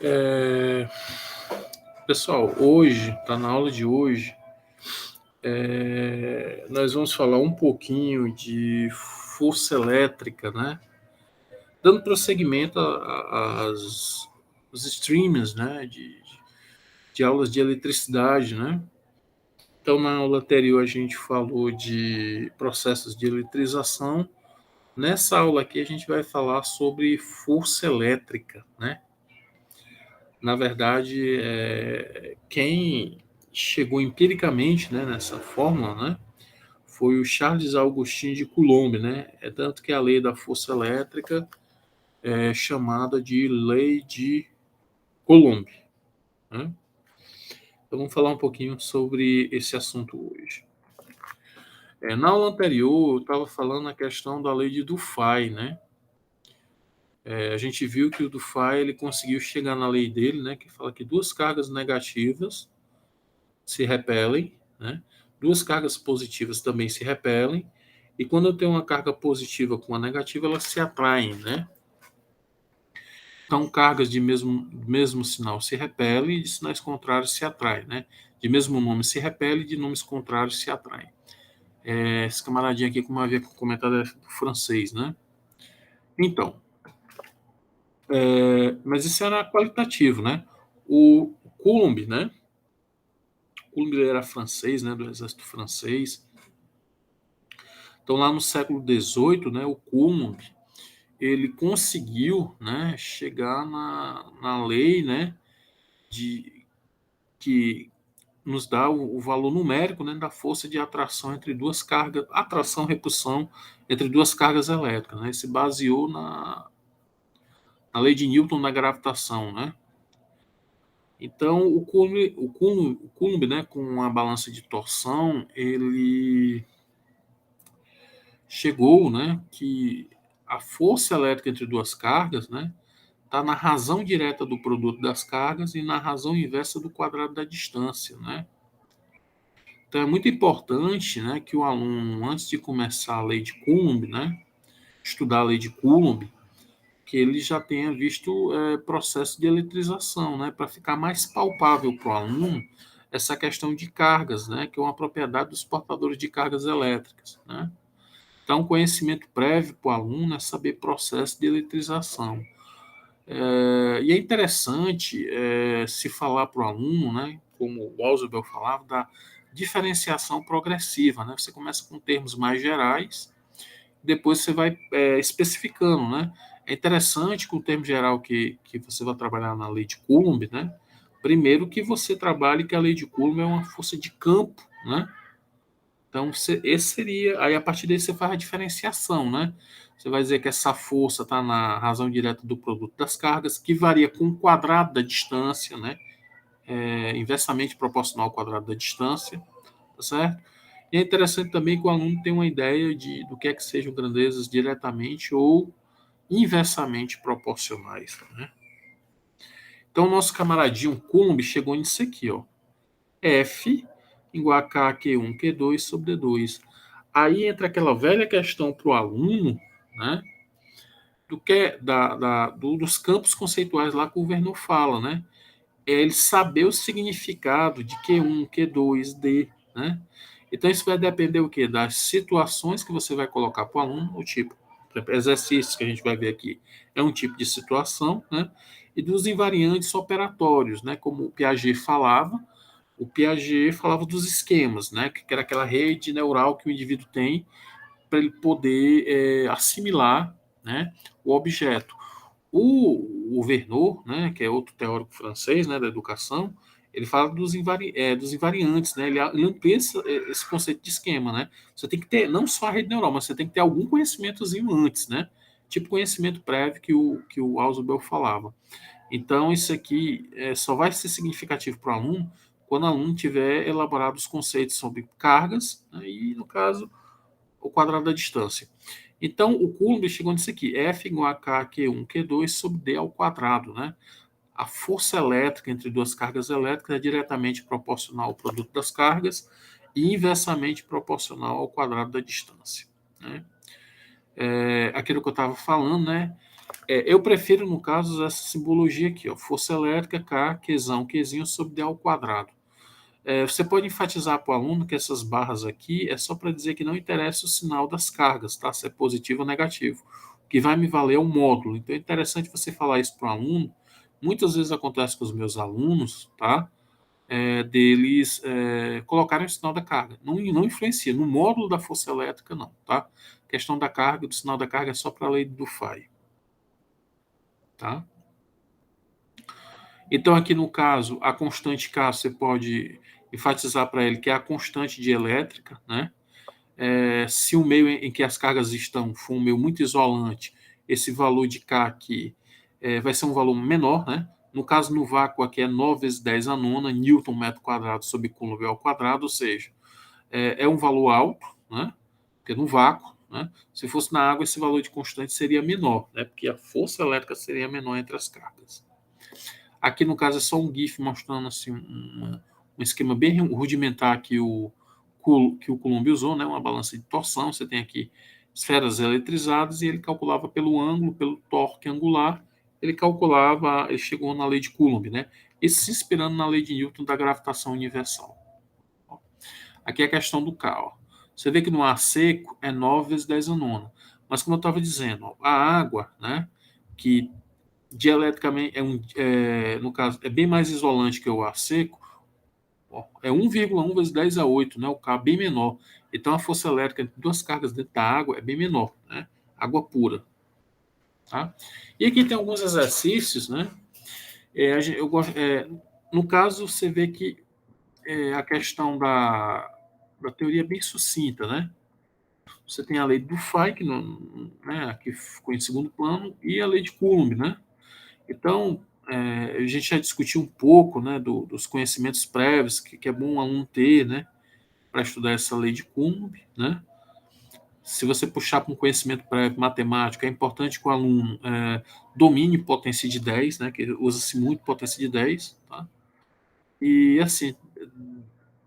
É, Pessoal, hoje, tá na aula de hoje, nós vamos falar um pouquinho de força elétrica, né? Dando prosseguimento às os streams, né? De aulas de eletricidade, né? Então, na aula anterior, a gente falou de processos de eletrização. Nessa aula aqui, a gente vai falar sobre força elétrica, né? Na verdade, quem chegou empiricamente, né, nessa fórmula, né, foi o Charles Augustin de Coulomb, né? É tanto que a lei da força elétrica é chamada de lei de Coulomb, né? Então vamos falar um pouquinho sobre esse assunto hoje. Na aula anterior, eu estava falando a questão da lei de Dufay, né? A gente viu que o Dufay ele conseguiu chegar na lei dele, né, que fala que duas cargas negativas se repelem, né? Duas cargas positivas também se repelem, e quando eu tenho uma carga positiva com uma negativa, elas se atraem, né? Então, cargas de mesmo sinal se repelem e de sinais contrários se atraem, né? De mesmo nome se repele e de nomes contrários se atraem. Esse camaradinho aqui, como havia comentado, é do francês, né? Então, mas isso era qualitativo, né? O Coulomb, né? Coulomb era francês, né? Do exército francês. Então, lá no século XVIII, né? O Coulomb ele conseguiu, né, chegar na lei, né, de que nos dá o valor numérico, né, da força de atração entre duas cargas, atração repulsão entre duas cargas elétricas, né, se baseou na lei de Newton da gravitação, né. Então o Coulomb, né, com a balança de torção, ele chegou, né, que a força elétrica entre duas cargas, né, está na razão direta do produto das cargas e na razão inversa do quadrado da distância, né? Então é muito importante, né, que o aluno, antes de começar a lei de Coulomb, né, estudar a lei de Coulomb, que ele já tenha visto processo de eletrização, né, para ficar mais palpável para o aluno essa questão de cargas, né, que é uma propriedade dos portadores de cargas elétricas, né? Então, conhecimento prévio para o aluno é saber processo de eletrização. E é interessante se falar para o aluno, né, como o Ausubel falava, da diferenciação progressiva. Né? Você começa com termos mais gerais, depois você vai especificando. Né? É interessante que o termo geral que você vai trabalhar na lei de Coulomb, né, primeiro que você trabalhe que a lei de Coulomb é uma força de campo, né? Então, esse seria. Aí, a partir daí, você faz a diferenciação, né? Você vai dizer que essa força está na razão direta do produto das cargas, que varia com o quadrado da distância, né? Inversamente proporcional ao quadrado da distância, tá certo? E é interessante também que o aluno tenha uma ideia do que é que sejam grandezas diretamente ou inversamente proporcionais, né? Então, o nosso camaradinho Coulomb chegou nisso aqui, ó. F igual a K, Q1, Q2 sobre D2. Aí entra aquela velha questão para o aluno, né, dos campos conceituais lá que o Vernon fala, né? É ele saber o significado de Q1, Q2, D, né? Então isso vai depender o quê? Das situações que você vai colocar para o aluno, o tipo, por exemplo, exercícios que a gente vai ver aqui, é um tipo de situação, né? E dos invariantes operatórios, né? Como o Piaget falava, o Piaget falava dos esquemas, né? Que era aquela rede neural que o indivíduo tem para ele poder assimilar, né, o objeto. O Vernon, né, que é outro teórico francês, né, da educação, ele fala dos invariantes, né? Ele amplia esse conceito de esquema, né? Você tem que ter não só a rede neural, mas você tem que ter algum conhecimentozinho antes, né? Tipo conhecimento prévio que o Ausubel falava. Então, isso aqui só vai ser significativo para o aluno quando o aluno tiver elaborado os conceitos sobre cargas, né, e, no caso, o quadrado da distância. Então, o Coulomb chegou nisso aqui, F igual a K, Q1, Q2 sobre D ao quadrado, né? A força elétrica entre duas cargas elétricas é diretamente proporcional ao produto das cargas e inversamente proporcional ao quadrado da distância, né? Aquilo que eu estava falando, né? Eu prefiro, no caso, essa simbologia aqui, ó, força elétrica, K, Qzão, Qzinho sobre D ao quadrado. Você pode enfatizar para o aluno que essas barras aqui é só para dizer que não interessa o sinal das cargas, tá? Se é positivo ou negativo. O que vai me valer é o módulo. Então é interessante você falar isso para o aluno. Muitas vezes acontece com os meus alunos, tá? Deles colocarem o sinal da carga. Não influencia. No módulo da força elétrica, não, tá? A questão da carga, do sinal da carga é só para a lei do Fay, tá? Então, aqui no caso, a constante K, você pode enfatizar para ele que é a constante de elétrica, né? Se o meio em que as cargas estão for um meio muito isolante, esse valor de K aqui vai ser um valor menor, né? No caso, no vácuo aqui é 9 vezes 10 a nona, Newton metro quadrado sobre Coulomb ao quadrado, ou seja, é um valor alto, né? Porque no vácuo, né? Se fosse na água, esse valor de constante seria menor, né? Porque a força elétrica seria menor entre as cargas. Aqui, no caso, é só um GIF mostrando assim, um esquema bem rudimentar que o Coulomb usou, né? Uma balança de torção. Você tem aqui esferas eletrizadas e ele calculava pelo ângulo, pelo torque angular. Ele chegou na lei de Coulomb, né? E se inspirando na lei de Newton da gravitação universal. Aqui é a questão do K. Ó. Você vê que no ar seco é 9 vezes 10 a nona. Mas como eu estava dizendo, ó, a água, né? Que dieleticamente no caso, é bem mais isolante que o ar seco, é 1,1 vezes 10 a 8, né? O K é bem menor. Então a força elétrica entre duas cargas dentro da água é bem menor, né? Água pura. Tá? E aqui tem alguns exercícios, né? Eu gosto, no caso, você vê que a questão da teoria é bem sucinta, né? Você tem a lei do Fay, que, não, né, que ficou em segundo plano, e a lei de Coulomb, né? Então, a gente já discutiu um pouco, né, dos conhecimentos prévios que é bom um aluno ter, né, para estudar essa lei de Coulomb, né? Se você puxar para um conhecimento prévio matemático, é importante que o aluno domine potência de 10, né, que usa-se muito potência de 10, tá? E, assim,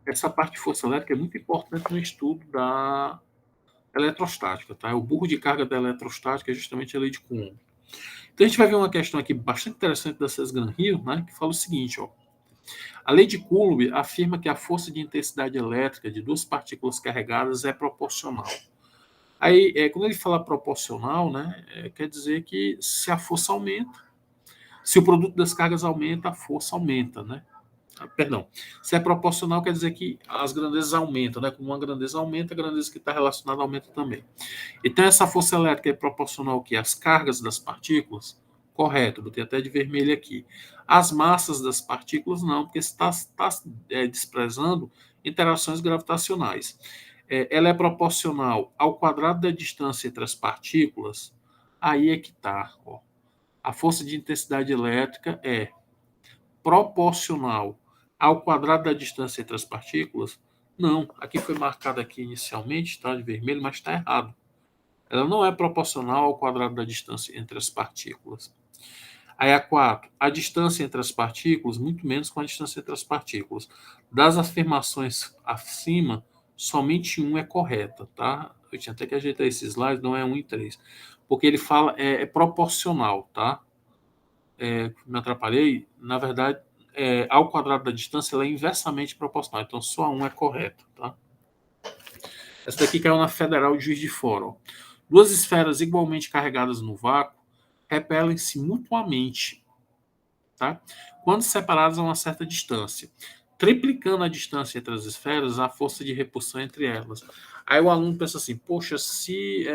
essa parte de força elétrica é muito importante no estudo da eletrostática, tá? O burro de carga da eletrostática é justamente a lei de Coulomb. Então a gente vai ver uma questão aqui bastante interessante da César Hill, né, que fala o seguinte, ó. A lei de Coulomb afirma que a força de intensidade elétrica de duas partículas carregadas é proporcional. Aí, quando ele fala proporcional, né, quer dizer que se a força aumenta, se o produto das cargas aumenta, a força aumenta, né? Perdão. Se é proporcional, quer dizer que as grandezas aumentam, né? Como uma grandeza aumenta, a grandeza que está relacionada aumenta também. Então, essa força elétrica é proporcional ao quê? Às cargas das partículas? Correto, botei até de vermelho aqui. As massas das partículas, não, porque você está desprezando interações gravitacionais. Ela é proporcional ao quadrado da distância entre as partículas? Aí é que está. A força de intensidade elétrica é proporcional ao quadrado da distância entre as partículas? Não, aqui foi marcado aqui inicialmente, está de vermelho, mas está errado. Ela não é proporcional ao quadrado da distância entre as partículas. Aí a 4, a distância entre as partículas, muito menos com a distância entre as partículas. Das afirmações acima, somente um é correta, tá? Eu tinha até que ajeitar esse slide, não é 1 e 3. Porque ele fala, é proporcional, tá? Me atrapalhei. Na verdade, ao quadrado da distância, ela é inversamente proporcional. Então, só um é correto, tá? Essa daqui caiu na Federal de Juiz de Fora. Ó. Duas esferas igualmente carregadas no vácuo repelem-se mutuamente, tá? Quando separadas a uma certa distância. Triplicando a distância entre as esferas, há força de repulsão entre elas. Aí o aluno pensa assim, poxa, se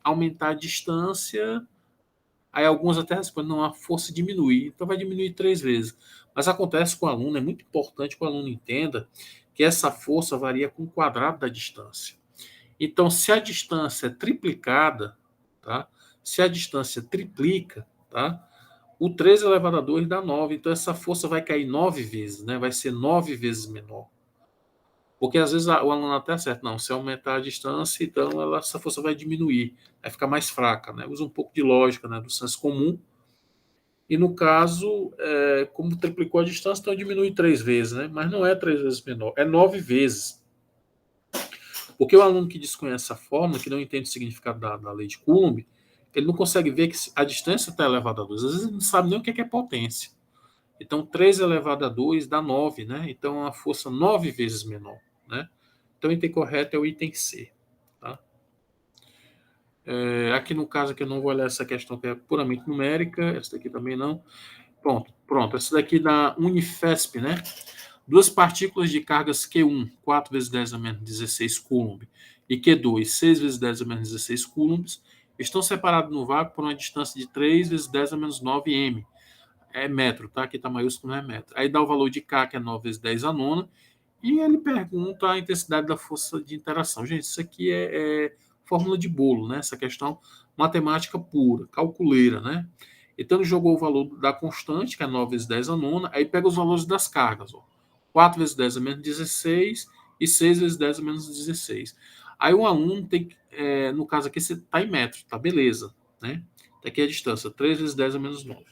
aumentar a distância, aí alguns até respondem, não, a força diminui, então vai diminuir 3 vezes. Mas acontece com o aluno, é muito importante que o aluno entenda que essa força varia com o quadrado da distância. Então, se a distância é triplicada, tá? Se a distância triplica, tá? O 3 elevado a 2 dá 9. Então, essa força vai cair 9 vezes, né? Vai ser 9 vezes menor. Porque, às vezes, o aluno até acerta. Não, se aumentar a distância, então essa força vai diminuir. Vai ficar mais fraca, né? Usa um pouco de lógica, né? Do senso comum. E, no caso, como triplicou a distância, então diminui 3 vezes, né? Mas não é 3 vezes menor. É 9 vezes. Porque o aluno que desconhece essa fórmula, que não entende o significado da lei de Coulomb, ele não consegue ver que a distância está elevada a 2. Às vezes ele não sabe nem o que é potência. Então, 3 elevado a 2 dá 9, né? Então, é uma força 9 vezes menor, né? Então, o item correto é o item C, tá? Aqui no caso, aqui eu não vou olhar essa questão que é puramente numérica, essa daqui também não. Pronto. Essa daqui da Unifesp, né? Duas partículas de cargas Q1, 4 vezes 10 a menos 16 coulomb, e Q2, 6 vezes 10 a menos 16 coulombs, estão separados no vácuo por uma distância de 3 vezes 10 a menos 9 m. É metro, tá? Aqui tá maiúsculo, não é metro. Aí dá o valor de K, que é 9 vezes 10 a nona, e ele pergunta a intensidade da força de interação. Gente, isso aqui é fórmula de bolo, né? Essa questão matemática pura, calculeira, né? Então ele jogou o valor da constante, que é 9 vezes 10 a nona, aí pega os valores das cargas, ó. 4 vezes 10 a menos 16 e 6 vezes 10 a menos 16. Aí o aluno tem que, no caso aqui, você está em metro, tá beleza, né? Daqui a distância, 3 vezes 10 a menos 9.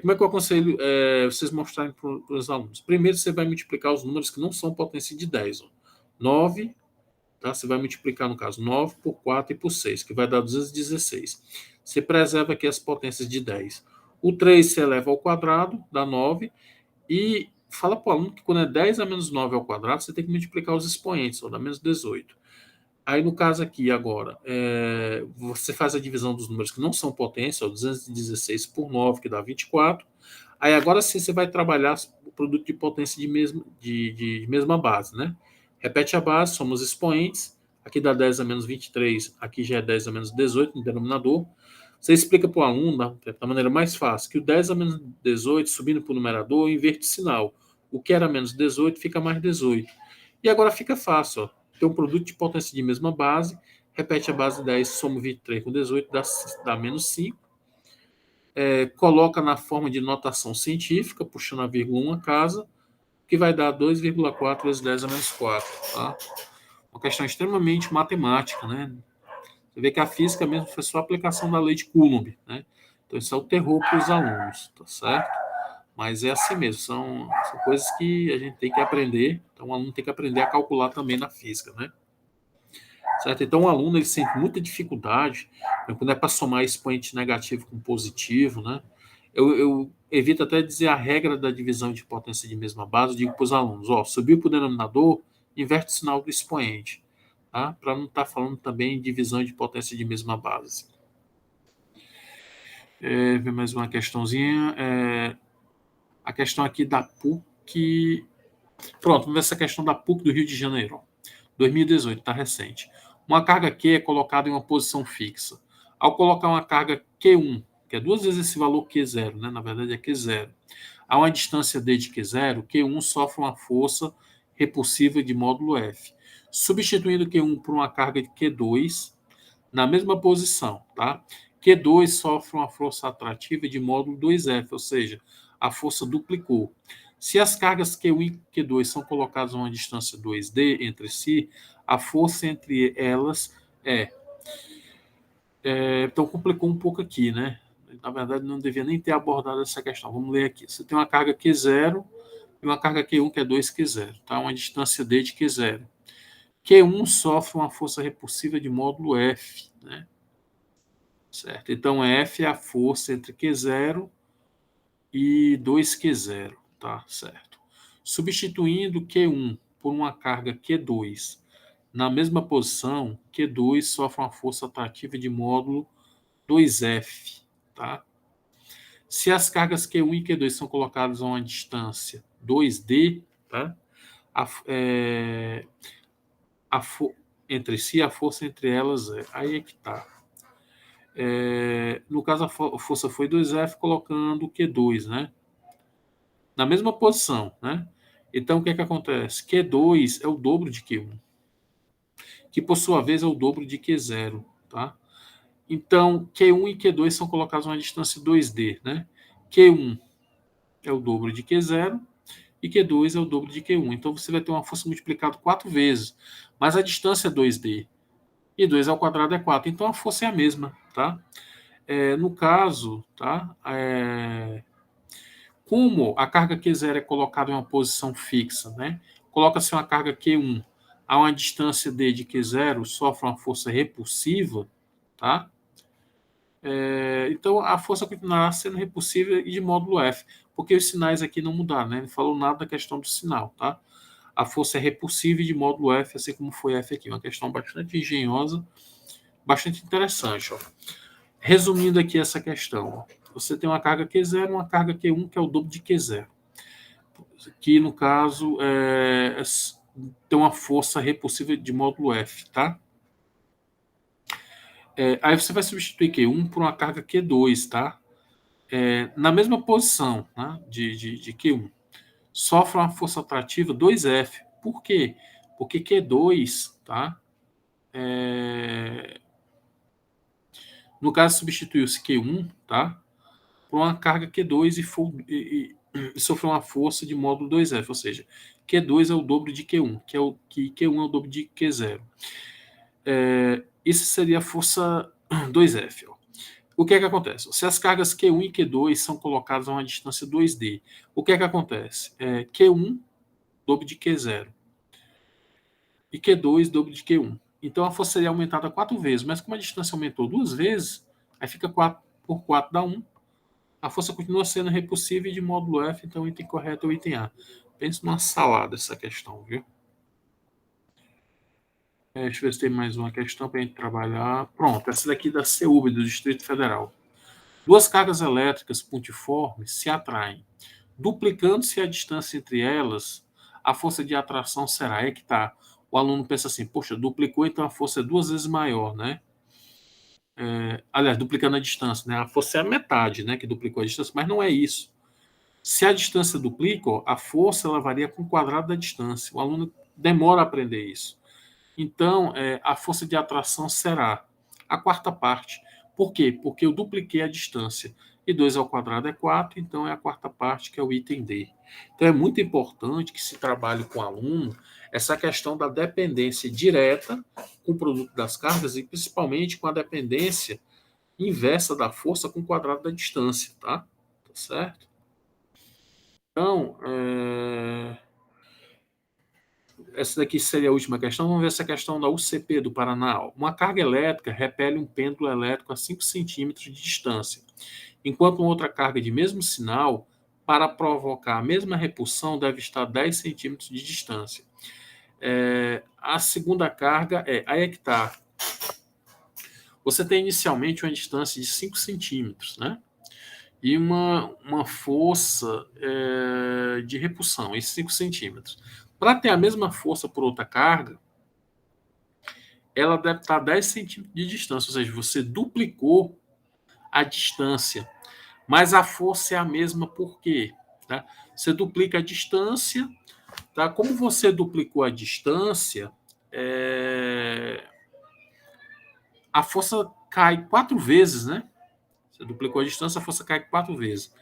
Como é que eu aconselho vocês mostrarem para os alunos? Primeiro, você vai multiplicar os números que não são potência de 10. Ó. 9, tá? Você vai multiplicar, no caso, 9 por 4 e por 6, que vai dar 216. Você preserva aqui as potências de 10. O 3 se eleva ao quadrado, dá 9. E fala para o aluno que quando é 10 a menos 9 ao quadrado, você tem que multiplicar os expoentes, ó, dá menos 18. Aí, no caso aqui, agora, você faz a divisão dos números que não são potência, ó, 216 por 9, que dá 24. Aí, agora sim, você vai trabalhar o produto de potência de mesma base, né? Repete a base, soma os expoentes. Aqui dá 10 a menos 23, aqui já é 10 a menos 18 no denominador. Você explica para o aluno, da maneira mais fácil, que o 10 a menos 18, subindo para o numerador, inverte o sinal. O que era menos 18 fica mais 18. E agora fica fácil, ó. Tem um produto de potência de mesma base, repete a base 10, soma 23 com 18, dá menos 5. Coloca na forma de notação científica, puxando a vírgula uma casa, que vai dar 2,4 vezes 10 a menos 4. Tá? Uma questão extremamente matemática, né? Você vê que a física mesmo foi só a aplicação da lei de Coulomb, né? Então isso é o terror para os alunos, tá certo? Mas é assim mesmo, são coisas que a gente tem que aprender, então o aluno tem que aprender a calcular também na física, né? Certo? Então, o aluno ele sente muita dificuldade, né, quando é para somar expoente negativo com positivo, né? Eu evito até dizer a regra da divisão de potência de mesma base, eu digo para os alunos, ó, subiu para o denominador, inverte o sinal do expoente, tá? Para não estar falando também em divisão de potência de mesma base. Vem mais uma questãozinha. A questão aqui da PUC. Pronto, vamos ver essa questão da PUC do Rio de Janeiro. 2018, está recente. Uma carga Q é colocada em uma posição fixa. Ao colocar uma carga Q1, que é duas vezes esse valor Q0, né? Na verdade é Q0, a uma distância D de Q0, Q1 sofre uma força repulsiva de módulo F. Substituindo Q1 por uma carga de Q2, na mesma posição, tá? Q2 sofre uma força atrativa de módulo 2F, ou seja, a força duplicou. Se as cargas Q1 e Q2 são colocadas a uma distância 2D entre si, a força entre elas então complicou um pouco aqui, né? Na verdade, não devia nem ter abordado essa questão. Vamos ler aqui. Você tem uma carga Q0 e uma carga Q1 que é 2Q0, tá? Uma distância D de Q0. Q1 sofre uma força repulsiva de módulo F, né? Certo? Então, F é a força entre Q0 e 2Q0, tá? Certo. Substituindo Q1 por uma carga Q2 na mesma posição, Q2 sofre uma força atrativa de módulo 2F, tá? Se as cargas Q1 e Q2 são colocadas a uma distância 2D, tá? Entre si, a força entre elas aí é que tá. No caso, a força foi 2F colocando Q2, né? Na mesma posição, né? Então, o que é que acontece? Q2 é o dobro de Q1, que por sua vez é o dobro de Q0, tá? Então, Q1 e Q2 são colocados a uma distância 2D, né? Q1 é o dobro de Q0 e Q2 é o dobro de Q1. Então, você vai ter uma força multiplicada 4 vezes, mas a distância é 2D. E 2 ao quadrado é 4. Então, a força é a mesma, tá? No caso, tá? Como a carga Q0 é colocada em uma posição fixa, né? Coloca-se uma carga Q1 a uma distância D de Q0, sofre uma força repulsiva, tá? Então, a força continuará sendo repulsiva e de módulo F, porque os sinais aqui não mudaram, né? Não falou nada da questão do sinal, tá? A força é repulsiva e de módulo F, assim como foi F aqui. Uma questão bastante engenhosa, bastante interessante. Ó. Resumindo aqui essa questão, você tem uma carga Q0 e uma carga Q1, que é o dobro de Q0, que no caso tem uma força repulsiva de módulo F, tá? Aí você vai substituir Q1 por uma carga Q2, tá? Na mesma posição, né, de Q1. Sofre uma força atrativa 2F. Por quê? Porque Q2, tá? No caso, substituiu-se Q1, tá? Por uma carga Q2 e sofreu uma força de módulo 2F, ou seja, Q2 é o dobro de Q1, que Q1 é o dobro de Q0. Isso seria a força 2F. Ó. O que é que acontece? Se as cargas Q1 e Q2 são colocadas a uma distância 2D, o que é que acontece? Q1, dobro de Q0. E Q2, dobro de Q1. Então a força seria aumentada 4 vezes, mas como a distância aumentou 2 vezes, aí fica 4 por 4 dá 1. A força continua sendo repulsiva e de módulo F, então o item correto é o item A. Pensa numa salada essa questão, viu? Deixa eu ver se tem mais uma questão para a gente trabalhar. Pronto, essa daqui da CEUB, do Distrito Federal. Duas cargas elétricas pontiformes se atraem. Duplicando-se a distância entre elas, a força de atração será. É que tá. O aluno pensa assim, poxa, duplicou, então a força é 2 vezes maior, né? Aliás, duplicando a distância, né? A força é a metade, né? Que duplicou a distância, mas não é isso. Se a distância duplica, ó, a força ela varia com o quadrado da distância. O aluno demora a aprender isso. Então, a força de atração será a quarta parte. Por quê? Porque eu dupliquei a distância. E 2 ao quadrado é 4, então é a quarta parte, que é o item D. Então, é muito importante que se trabalhe com o aluno essa questão da dependência direta com o produto das cargas e principalmente com a dependência inversa da força com o quadrado da distância, tá? Tá certo? Então, essa daqui seria a última questão. Vamos ver essa questão da UCP do Paraná. Uma carga elétrica repele um pêndulo elétrico a 5 centímetros de distância, enquanto uma outra carga de mesmo sinal, para provocar a mesma repulsão, deve estar a 10 centímetros de distância. A segunda carga aí é que está. Você tem inicialmente uma distância de 5 centímetros, né? E uma força de repulsão, esses 5 centímetros. Para ter a mesma força por outra carga, ela deve estar a 10 centímetros de distância, ou seja, você duplicou a distância, mas a força é a mesma por quê? Tá? Você duplica a distância, tá? Como você duplicou a distância, a força cai 4 vezes, né? Você duplicou a distância, a força cai 4 vezes.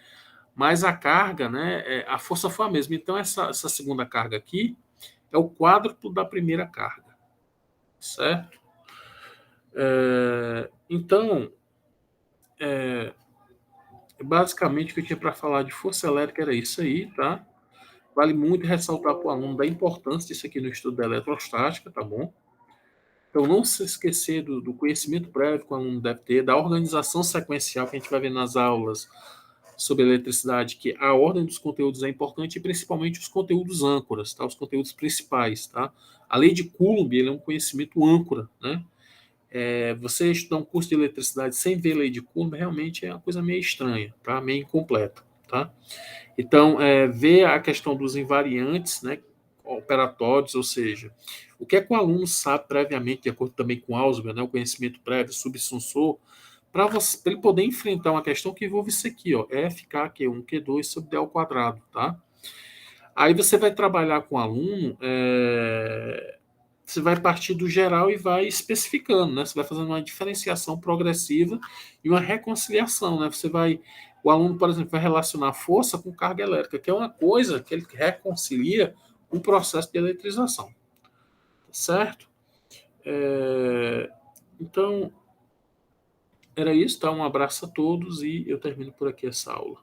Mas a carga, né? A força foi a mesma. Então, essa segunda carga aqui é o quádruplo da primeira carga, certo? Então, basicamente o que eu tinha para falar de força elétrica era isso aí, tá? Vale muito ressaltar para o aluno da importância disso aqui no estudo da eletrostática, tá bom? Então, não se esquecer do conhecimento prévio que o aluno deve ter, da organização sequencial que a gente vai ver nas aulas sobre eletricidade, que a ordem dos conteúdos é importante e principalmente os conteúdos âncoras, tá? Os conteúdos principais, tá? A lei de Coulomb, ele é um conhecimento âncora, né? Você estudar um curso de eletricidade sem ver a lei de Coulomb realmente é uma coisa meio estranha, tá? Meio incompleta, tá? Então, ver a questão dos invariantes, né, operatórios, ou seja, o que é que o aluno sabe previamente, de acordo também com Ausubel, né, o conhecimento prévio, subsunsor, para ele poder enfrentar uma questão que envolve isso aqui, ó, F, K, Q1, Q2 sobre D ao quadrado, tá? Aí você vai trabalhar com o aluno, você vai partir do geral e vai especificando, né? Você vai fazendo uma diferenciação progressiva e uma reconciliação, né? O aluno, por exemplo, vai relacionar força com carga elétrica, que é uma coisa que ele reconcilia o processo de eletrização, certo? Então, era isso, tá? Um abraço a todos e eu termino por aqui essa aula.